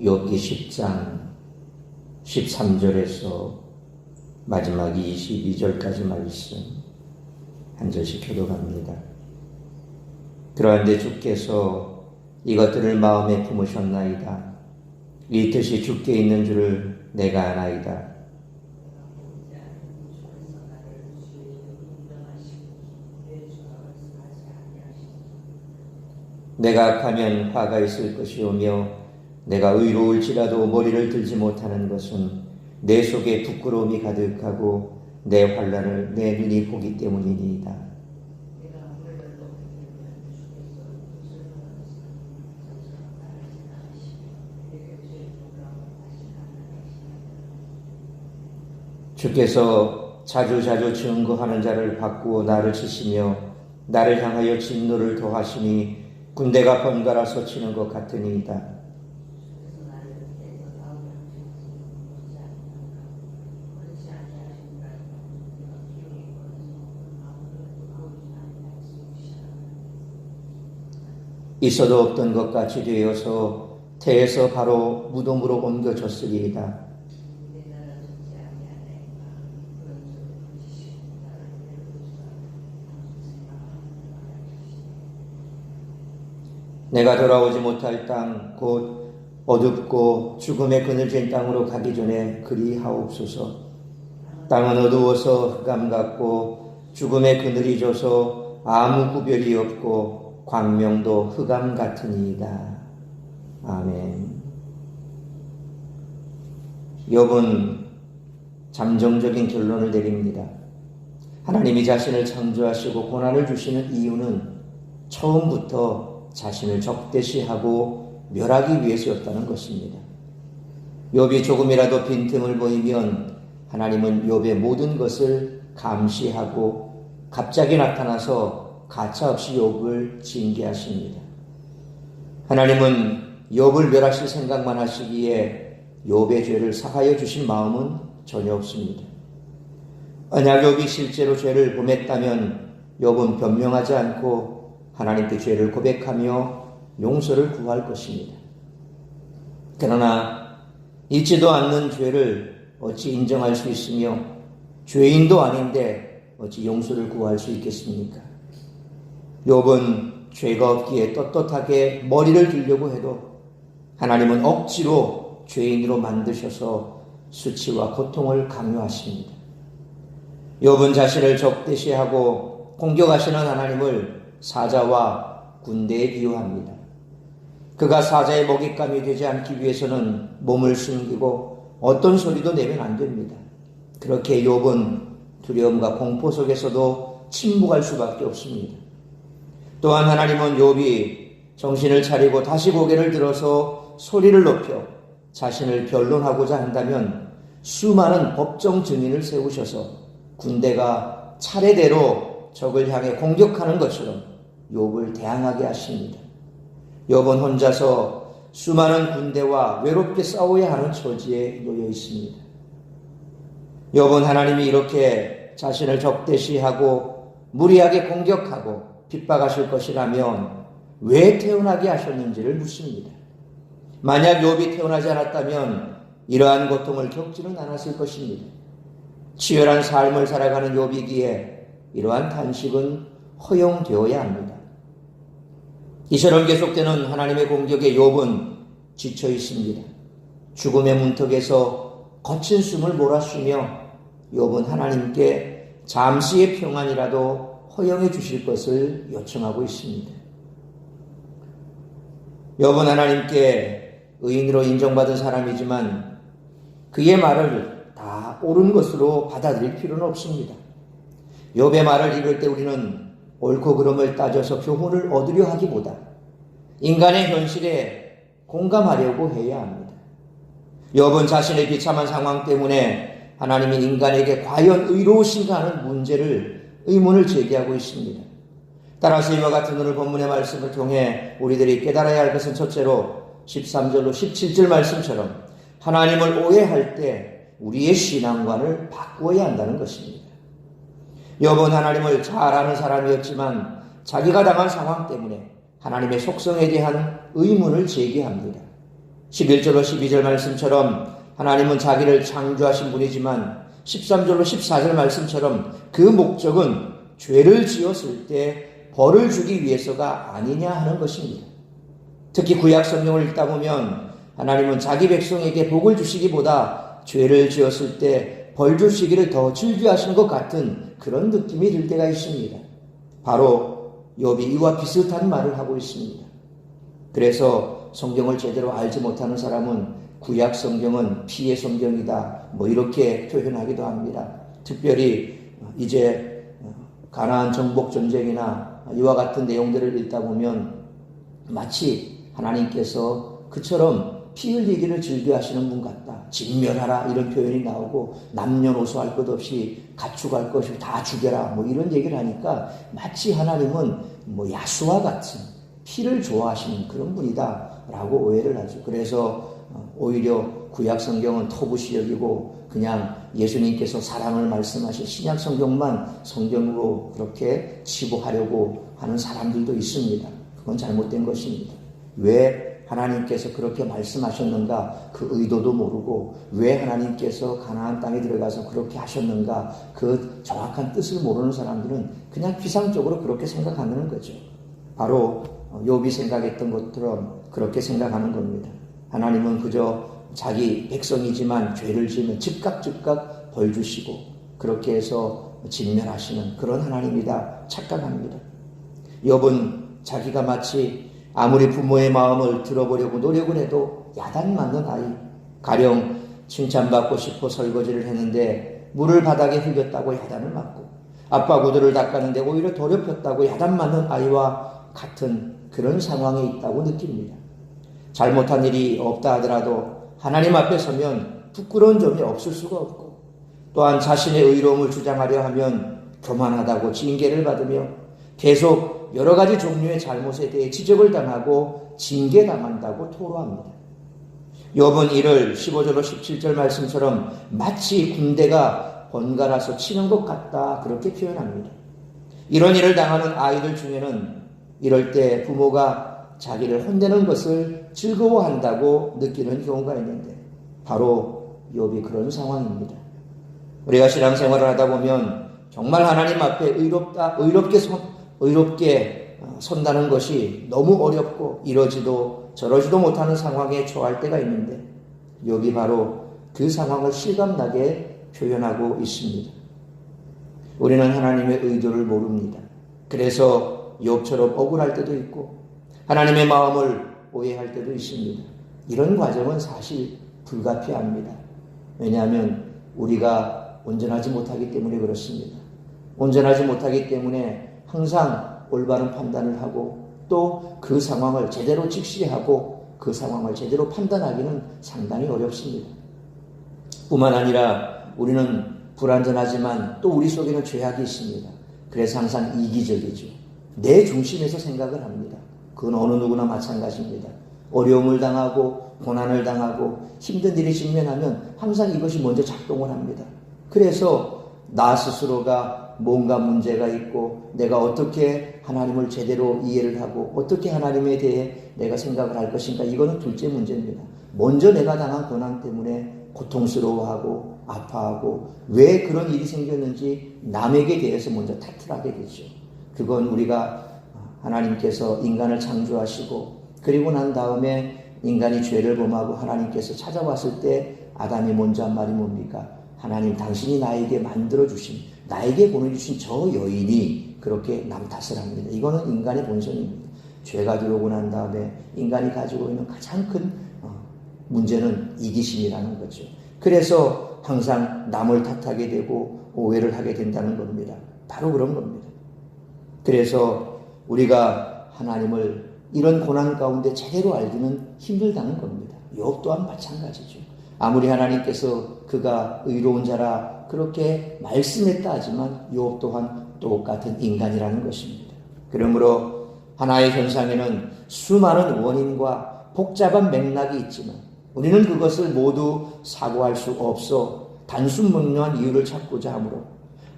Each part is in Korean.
욥기 10장 13절에서 마지막 22절까지 말씀 한 절씩 교독합니다. 그러한데 주께서 이것들을 마음에 품으셨나이다. 이 뜻이 주께 있는 줄을 내가 아나이다. 내가 악하면 화가 있을 것이오며 내가 의로울지라도 머리를 들지 못하는 것은 내 속에 부끄러움이 가득하고 내 환난을 내 눈이 보기 때문이니이다. 주께서 자주자주 증거하는 자를 바꾸어 나를 치시며 나를 향하여 진노를 더하시니 군대가 번갈아서 치는 것 같으니이다. 있어도 없던 것 같이 되어서 태에서 바로 무덤으로 옮겨졌으리이다. 내가 돌아오지 못할 땅 곧 어둡고 죽음의 그늘진 땅으로 가기 전에 그리하옵소서. 땅은 어두워서 흑암 같고 죽음의 그늘이 져서 아무 구별이 없고 광명도 흑암 같으니이다. 아멘. 욥은 잠정적인 결론을 내립니다. 하나님이 자신을 창조하시고 고난을 주시는 이유는 처음부터 자신을 적대시하고 멸하기 위해서였다는 것입니다. 욥이 조금이라도 빈틈을 보이면 하나님은 욥의 모든 것을 감시하고 갑자기 나타나서 가차없이 욥을 징계하십니다. 하나님은 욥을 멸하실 생각만 하시기에 욥의 죄를 사하여 주신 마음은 전혀 없습니다. 만약 욥이 실제로 죄를 범했다면 욥은 변명하지 않고 하나님께 죄를 고백하며 용서를 구할 것입니다. 그러나 있지도 않는 죄를 어찌 인정할 수 있으며 죄인도 아닌데 어찌 용서를 구할 수 있겠습니까? 욥은 죄가 없기에 떳떳하게 머리를 들려고 해도 하나님은 억지로 죄인으로 만드셔서 수치와 고통을 강요하십니다. 욥은 자신을 적대시하고 공격하시는 하나님을 사자와 군대에 비유합니다. 그가 사자의 먹잇감이 되지 않기 위해서는 몸을 숨기고 어떤 소리도 내면 안 됩니다. 그렇게 욥은 두려움과 공포 속에서도 침묵할 수밖에 없습니다. 또한 하나님은 욥이 정신을 차리고 다시 고개를 들어서 소리를 높여 자신을 변론하고자 한다면 수많은 법정 증인을 세우셔서 군대가 차례대로 적을 향해 공격하는 것처럼 욥을 대항하게 하십니다. 욥은 혼자서 수많은 군대와 외롭게 싸워야 하는 처지에 놓여 있습니다. 욥은 하나님이 이렇게 자신을 적대시하고 무리하게 공격하고 핍박하실 것이라면 왜 태어나게 하셨는지를 묻습니다. 만약 욥이 태어나지 않았다면 이러한 고통을 겪지는 않았을 것입니다. 치열한 삶을 살아가는 욥이기에 이러한 탄식은 허용되어야 합니다. 이처럼 계속되는 하나님의 공격에 욥은 지쳐 있습니다. 죽음의 문턱에서 거친 숨을 몰아쉬며 욥은 하나님께 잠시의 평안이라도 허용해 주실 것을 요청하고 있습니다. 욥은 하나님께 의인으로 인정받은 사람이지만 그의 말을 다 옳은 것으로 받아들일 필요는 없습니다. 욥의 말을 읽을 때 우리는 옳고 그름을 따져서 교훈을 얻으려 하기보다 인간의 현실에 공감하려고 해야 합니다. 욥은 자신의 비참한 상황 때문에 하나님이 인간에게 과연 의로우신가 하는 의문을 제기하고 있습니다. 따라서 이와 같은 오늘 본문의 말씀을 통해 우리들이 깨달아야 할 것은 첫째로 13절로 17절 말씀처럼 하나님을 오해할 때 우리의 신앙관을 바꾸어야 한다는 것입니다. 욥은 하나님을 잘 아는 사람이었지만 자기가 당한 상황 때문에 하나님의 속성에 대한 의문을 제기합니다. 11절로 12절 말씀처럼 하나님은 자기를 창조하신 분이지만 13절로 14절 말씀처럼 그 목적은 죄를 지었을 때 벌을 주기 위해서가 아니냐 하는 것입니다. 특히 구약 성경을 읽다 보면 하나님은 자기 백성에게 복을 주시기보다 죄를 지었을 때 벌 주시기를 더 즐겨하시는 것 같은 그런 느낌이 들 때가 있습니다. 바로 욥이 이와 비슷한 말을 하고 있습니다. 그래서 성경을 제대로 알지 못하는 사람은 구약 성경은 피의 성경이다 이렇게 표현하기도 합니다. 특별히 이제 가나안 정복 전쟁이나 이와 같은 내용들을 읽다 보면 마치 하나님께서 그처럼 피 흘리기를 즐겨하시는 분 같다. 진멸하라 이런 표현이 나오고 남녀노소 할 것 없이 가축할 것 없이 다 죽여라 이런 얘기를 하니까 마치 하나님은 야수와 같은 피를 좋아하시는 그런 분이다 라고 오해를 하죠. 그래서 오히려 구약 성경은 터부시 여기고 그냥 예수님께서 사랑을 말씀하신 신약 성경만 성경으로 그렇게 치부하려고 하는 사람들도 있습니다. 그건 잘못된 것입니다. 왜 하나님께서 그렇게 말씀하셨는가 그 의도도 모르고 왜 하나님께서 가나안 땅에 들어가서 그렇게 하셨는가 그 정확한 뜻을 모르는 사람들은 그냥 피상적으로 그렇게 생각하는 거죠. 바로 욥이 생각했던 것처럼 그렇게 생각하는 겁니다. 하나님은 그저 자기 백성이지만 죄를 지으면 즉각 벌 주시고 그렇게 해서 진멸하시는 그런 하나님이다 착각합니다. 욥은 자기가 마치 아무리 부모의 마음을 들어보려고 노력을 해도 야단 맞는 아이, 가령 칭찬받고 싶어 설거지를 했는데 물을 바닥에 흘렸다고 야단을 맞고 아빠 구두를 닦았는데 오히려 더럽혔다고 야단 맞는 아이와 같은 그런 상황에 있다고 느낍니다. 잘못한 일이 없다 하더라도 하나님 앞에 서면 부끄러운 점이 없을 수가 없고 또한 자신의 의로움을 주장하려 하면 교만하다고 징계를 받으며 계속 여러 가지 종류의 잘못에 대해 지적을 당하고 징계당한다고 토로합니다. 욥은 이를 15절로 17절 말씀처럼 마치 군대가 번갈아서 치는 것 같다 그렇게 표현합니다. 이런 일을 당하는 아이들 중에는 이럴 때 부모가 자기를 혼내는 것을 즐거워한다고 느끼는 경우가 있는데 바로 욥이 그런 상황입니다. 우리가 신앙생활을 하다 보면 정말 하나님 앞에 의롭게 선다는 것이 너무 어렵고 이러지도 저러지도 못하는 상황에 처할 때가 있는데 욥이 바로 그 상황을 실감나게 표현하고 있습니다. 우리는 하나님의 의도를 모릅니다. 그래서 욥처럼 억울할 때도 있고 하나님의 마음을 오해할 때도 있습니다. 이런 과정은 사실 불가피합니다. 왜냐하면 우리가 온전하지 못하기 때문에 그렇습니다. 온전하지 못하기 때문에 항상 올바른 판단을 하고 또 그 상황을 제대로 직시하고 그 상황을 제대로 판단하기는 상당히 어렵습니다. 뿐만 아니라 우리는 불완전하지만 또 우리 속에는 죄악이 있습니다. 그래서 항상 이기적이죠. 내 중심에서 생각을 합니다. 그건 어느 누구나 마찬가지입니다. 어려움을 당하고 고난을 당하고 힘든 일이 직면하면 항상 이것이 먼저 작동을 합니다. 그래서 나 스스로가 뭔가 문제가 있고 내가 어떻게 하나님을 제대로 이해를 하고 어떻게 하나님에 대해 내가 생각을 할 것인가 이거는 둘째 문제입니다. 먼저 내가 당한 고난 때문에 고통스러워하고 아파하고 왜 그런 일이 생겼는지 남에게 대해서 먼저 탓을 하게 되죠. 그건 우리가 하나님께서 인간을 창조하시고 그리고 난 다음에 인간이 죄를 범하고 하나님께서 찾아왔을 때 아담이 먼저 한 말이 뭡니까? 하나님 당신이 나에게 만들어주신 나에게 보내주신 저 여인이 그렇게 남 탓을 합니다. 이거는 인간의 본성입니다. 죄가 들어오고 난 다음에 인간이 가지고 있는 가장 큰 문제는 이기심이라는 거죠. 그래서 항상 남을 탓하게 되고 오해를 하게 된다는 겁니다. 바로 그런 겁니다. 그래서 우리가 하나님을 이런 고난 가운데 제대로 알기는 힘들다는 겁니다. 욥 또한 마찬가지죠. 아무리 하나님께서 그가 의로운 자라 그렇게 말씀했다 하지만 욥 또한 똑같은 인간이라는 것입니다. 그러므로 하나의 현상에는 수많은 원인과 복잡한 맥락이 있지만 우리는 그것을 모두 사고할 수 없어 단순 분명한 이유를 찾고자 하므로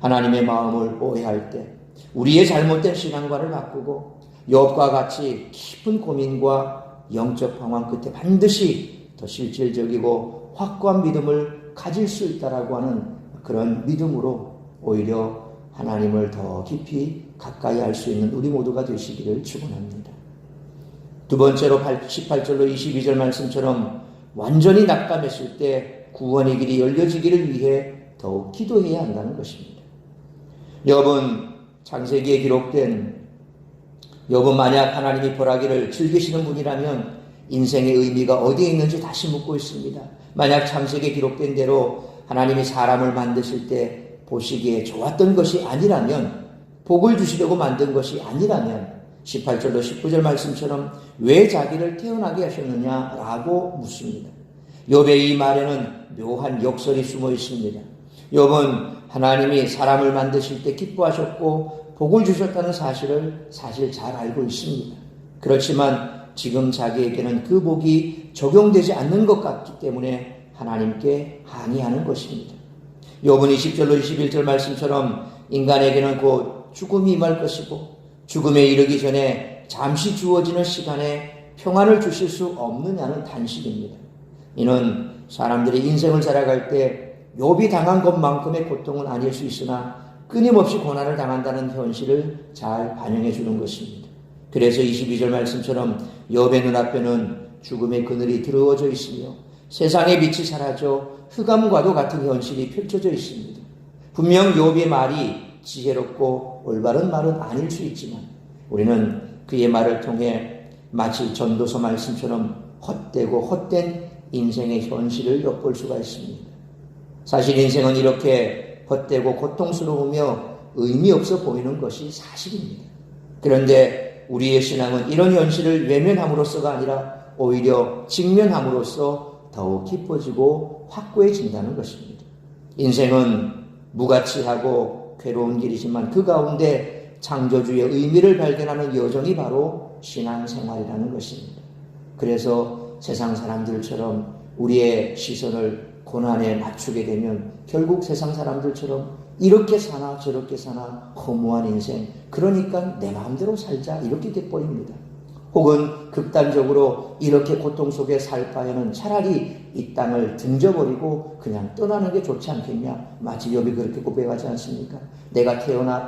하나님의 마음을 오해할 때 우리의 잘못된 신앙관을 바꾸고 욥과 같이 깊은 고민과 영적 방황 끝에 반드시 더 실질적이고 확고한 믿음을 가질 수 있다라고 하는 그런 믿음으로 오히려 하나님을 더 깊이 가까이 할 수 있는 우리 모두가 되시기를 축원합니다. 두 번째로 18절로 22절 말씀처럼 완전히 낙담했을 때 구원의 길이 열려지기를 위해 더욱 기도해야 한다는 것입니다. 욥은 창세기에 기록된 욥은 만약 하나님이 벌하기를 즐기시는 분이라면 인생의 의미가 어디에 있는지 다시 묻고 있습니다. 만약 창세기에 기록된 대로 하나님이 사람을 만드실 때 보시기에 좋았던 것이 아니라면, 복을 주시려고 만든 것이 아니라면 18절로 19절 말씀처럼 왜 자기를 태어나게 하셨느냐라고 묻습니다. 욥의 이 말에는 묘한 역설이 숨어 있습니다. 욥은 하나님이 사람을 만드실 때 기뻐하셨고 복을 주셨다는 사실을 사실 잘 알고 있습니다. 그렇지만 지금 자기에게는 그 복이 적용되지 않는 것 같기 때문에 하나님께 항의하는 것입니다. 욥은 20절로 21절 말씀처럼 인간에게는 곧 죽음이 임할 것이고 죽음에 이르기 전에 잠시 주어지는 시간에 평안을 주실 수 없느냐는 단식입니다. 이는 사람들이 인생을 살아갈 때 욥이 당한 것만큼의 고통은 아닐 수 있으나 끊임없이 고난을 당한다는 현실을 잘 반영해 주는 것입니다. 그래서 22절 말씀처럼 욥의 눈앞에는 죽음의 그늘이 드러워져 있으며 세상의 빛이 사라져 흑암과도 같은 현실이 펼쳐져 있습니다. 분명 욥의 말이 지혜롭고 올바른 말은 아닐 수 있지만 우리는 그의 말을 통해 마치 전도서 말씀처럼 헛되고 헛된 인생의 현실을 엿볼 수가 있습니다. 사실 인생은 이렇게 헛되고 고통스러우며 의미 없어 보이는 것이 사실입니다. 그런데 우리의 신앙은 이런 현실을 외면함으로써가 아니라 오히려 직면함으로써 더욱 깊어지고 확고해진다는 것입니다. 인생은 무가치하고 괴로운 길이지만 그 가운데 창조주의 의미를 발견하는 여정이 바로 신앙생활이라는 것입니다. 그래서 세상 사람들처럼 우리의 시선을 고난에 맞추게 되면 결국 세상 사람들처럼 이렇게 사나 저렇게 사나 허무한 인생, 그러니까 내 마음대로 살자 이렇게 돼버립니다. 혹은 극단적으로 이렇게 고통 속에 살 바에는 차라리 이 땅을 등져버리고 그냥 떠나는 게 좋지 않겠냐. 마치 욥이 그렇게 고백하지 않습니까? 내가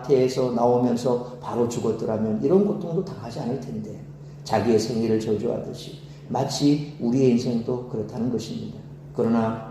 태에서 나오면서 바로 죽었더라면 이런 고통도 당하지 않을 텐데, 자기의 생애를 저주하듯이 마치 우리의 인생도 그렇다는 것입니다. 그러나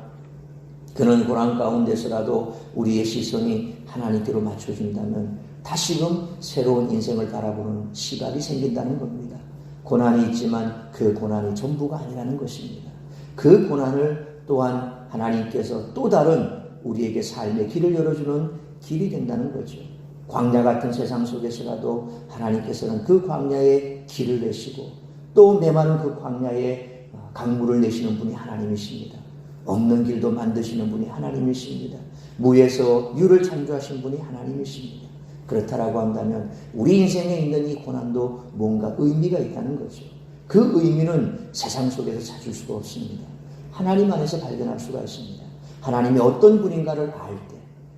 그는 고난 가운데서라도 우리의 시선이 하나님께로 맞춰준다면 다시금 새로운 인생을 바라보는 시각이 생긴다는 겁니다. 고난이 있지만 그 고난이 전부가 아니라는 것입니다. 그 고난을 또한 하나님께서 또 다른 우리에게 삶의 길을 열어주는 길이 된다는 거죠. 광야 같은 세상 속에서라도 하나님께서는 그 광야에 길을 내시고 또 메마른 그 광야에 강물을 내시는 분이 하나님이십니다. 없는 길도 만드시는 분이 하나님이십니다. 무에서 유를 창조하신 분이 하나님이십니다. 그렇다라고 한다면 우리 인생에 있는 이 고난도 뭔가 의미가 있다는 거죠. 그 의미는 세상 속에서 찾을 수가 없습니다. 하나님 안에서 발견할 수가 있습니다. 하나님이 어떤 분인가를 알 때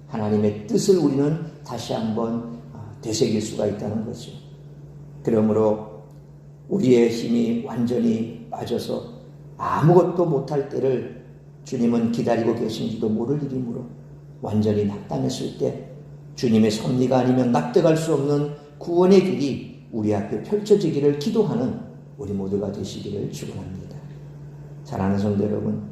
하나님의 뜻을 우리는 다시 한번 되새길 수가 있다는 거죠. 그러므로 우리의 힘이 완전히 빠져서 아무것도 못할 때를 주님은 기다리고 계신지도 모를 일이므로 완전히 낙담했을 때 주님의 섭리가 아니면 납득할 수 없는 구원의 길이 우리 앞에 펼쳐지기를 기도하는 우리 모두가 되시기를 축원합니다. 사랑하는 성도 여러분,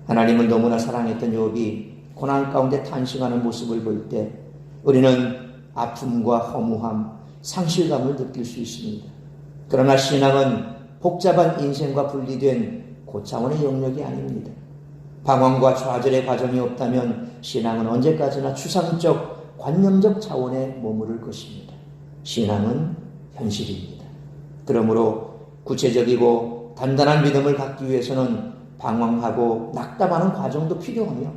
하나님을 너무나 사랑했던 욥이 고난 가운데 탄식하는 모습을 볼 때 우리는 아픔과 허무함, 상실감을 느낄 수 있습니다. 그러나 신앙은 복잡한 인생과 분리된 고차원의 영역이 아닙니다. 방황과 좌절의 과정이 없다면 신앙은 언제까지나 추상적, 관념적 차원에 머무를 것입니다. 신앙은 현실입니다. 그러므로 구체적이고 단단한 믿음을 갖기 위해서는 방황하고 낙담하는 과정도 필요하며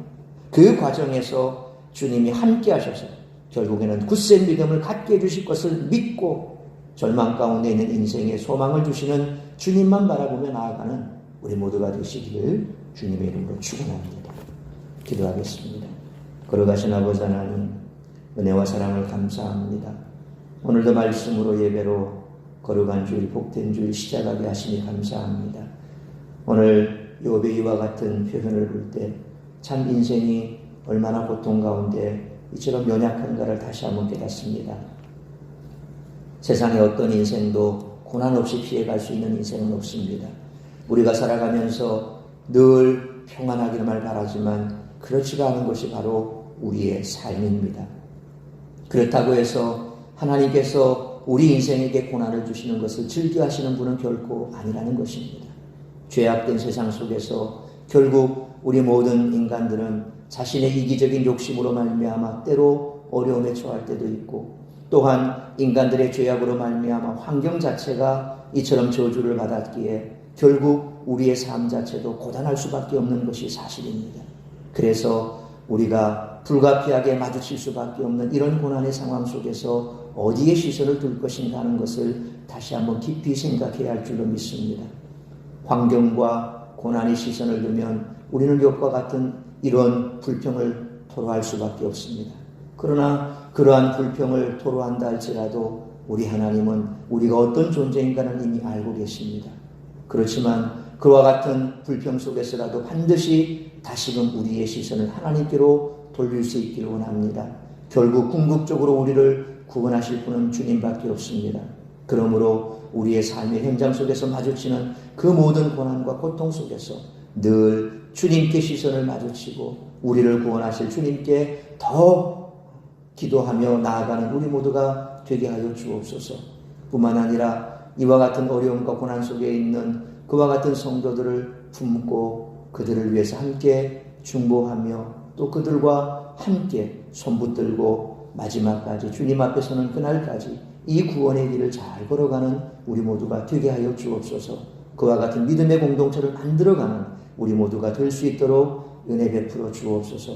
그 과정에서 주님이 함께 하셔서 결국에는 굳센 믿음을 갖게 해주실 것을 믿고 절망 가운데 있는 인생에 소망을 주시는 주님만 바라보며 나아가는 우리 모두가 되시기를 주님의 이름으로 축원합니다. 기도하겠습니다. 걸어가신 아버지 하나님, 은혜와 사랑을 감사합니다. 오늘도 말씀으로 예배로 거룩한 주일, 복된 주일 시작하게 하시니 감사합니다. 오늘 욥의 이와 같은 표현을 볼 때 참 인생이 얼마나 고통 가운데 이처럼 연약한가를 다시 한번 깨닫습니다. 세상의 어떤 인생도 고난 없이 피해갈 수 있는 인생은 없습니다. 우리가 살아가면서 늘 평안하기를 바라지만 그렇지가 않은 것이 바로 우리의 삶입니다. 그렇다고 해서 하나님께서 우리 인생에게 고난을 주시는 것을 즐겨하시는 분은 결코 아니라는 것입니다. 죄악된 세상 속에서 결국 우리 모든 인간들은 자신의 이기적인 욕심으로 말미암아 때로 어려움에 처할 때도 있고, 또한 인간들의 죄악으로 말미암아 환경 자체가 이처럼 저주를 받았기에 결국 우리의 삶 자체도 고단할 수밖에 없는 것이 사실입니다. 그래서 우리가 불가피하게 마주칠 수밖에 없는 이런 고난의 상황 속에서 어디에 시선을 둘 것인가 하는 것을 다시 한번 깊이 생각해야 할 줄로 믿습니다. 환경과 고난의 시선을 두면 우리는 욥과 같은 이런 불평을 토로할 수밖에 없습니다. 그러나 그러한 불평을 토로한다 할지라도 우리 하나님은 우리가 어떤 존재인가는 이미 알고 계십니다. 그렇지만 그와 같은 불평 속에서라도 반드시 다시금 우리의 시선을 하나님께로 돌릴 수 있기를 원합니다. 결국 궁극적으로 우리를 구원하실 분은 주님밖에 없습니다. 그러므로 우리의 삶의 현장 속에서 마주치는 그 모든 고난과 고통 속에서 늘 주님께 시선을 마주치고 우리를 구원하실 주님께 더 기도하며 나아가는 우리 모두가 되게 하여 주옵소서. 뿐만 아니라 이와 같은 어려움과 고난 속에 있는 그와 같은 성도들을 품고 그들을 위해서 함께 중보하며 또 그들과 함께 손붙들고 마지막까지 주님 앞에 서는 그날까지 이 구원의 길을 잘 걸어가는 우리 모두가 되게 하여 주옵소서. 그와 같은 믿음의 공동체를 만들어가는 우리 모두가 될 수 있도록 은혜 베풀어 주옵소서.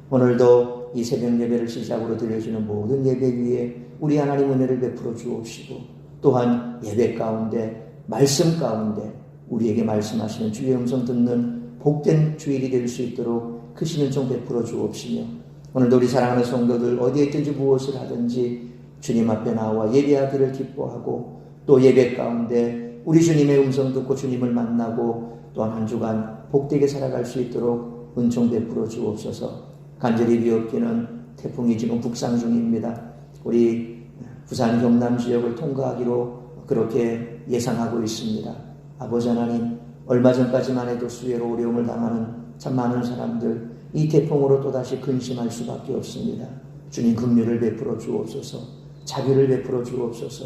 오늘도 이 새벽 예배를 시작으로 드려지는 모든 예배 위에 우리 하나님 은혜를 베풀어 주옵시고, 또한 예배 가운데 말씀 가운데 우리에게 말씀하시는 주의 음성 듣는 복된 주일이 될 수 있도록 크신 은총 베풀어 주옵시며, 오늘도 우리 사랑하는 성도들 어디에 있든지 무엇을 하든지 주님 앞에 나와 예배하기를 기뻐하고, 또 예배 가운데 우리 주님의 음성 듣고 주님을 만나고 또한 한 주간 복되게 살아갈 수 있도록 은총 베풀어 주옵소서. 간절히 비옵기는 태풍이 지금 북상 중입니다. 우리 부산 경남 지역을 통과하기로 그렇게 예상하고 있습니다. 아버지 하나님, 얼마 전까지만 해도 수해로 어려움을 당하는 참 많은 사람들, 이 태풍으로 또다시 근심할 수밖에 없습니다. 주님 긍휼을 베풀어 주옵소서. 자비를 베풀어 주옵소서.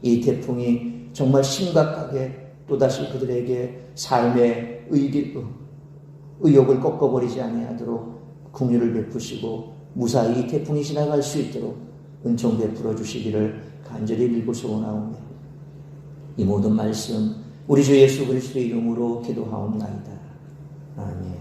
이 태풍이 정말 심각하게 또다시 그들에게 삶의 의욕을 꺾어버리지 아니하도록 긍휼을 베푸시고 무사히 이 태풍이 지나갈 수 있도록 은총 베풀어 주시기를 간절히 빌고 소원하오며, 이 모든 말씀 우리 주 예수 그리스도의 이름으로 기도하옵나이다. 아멘.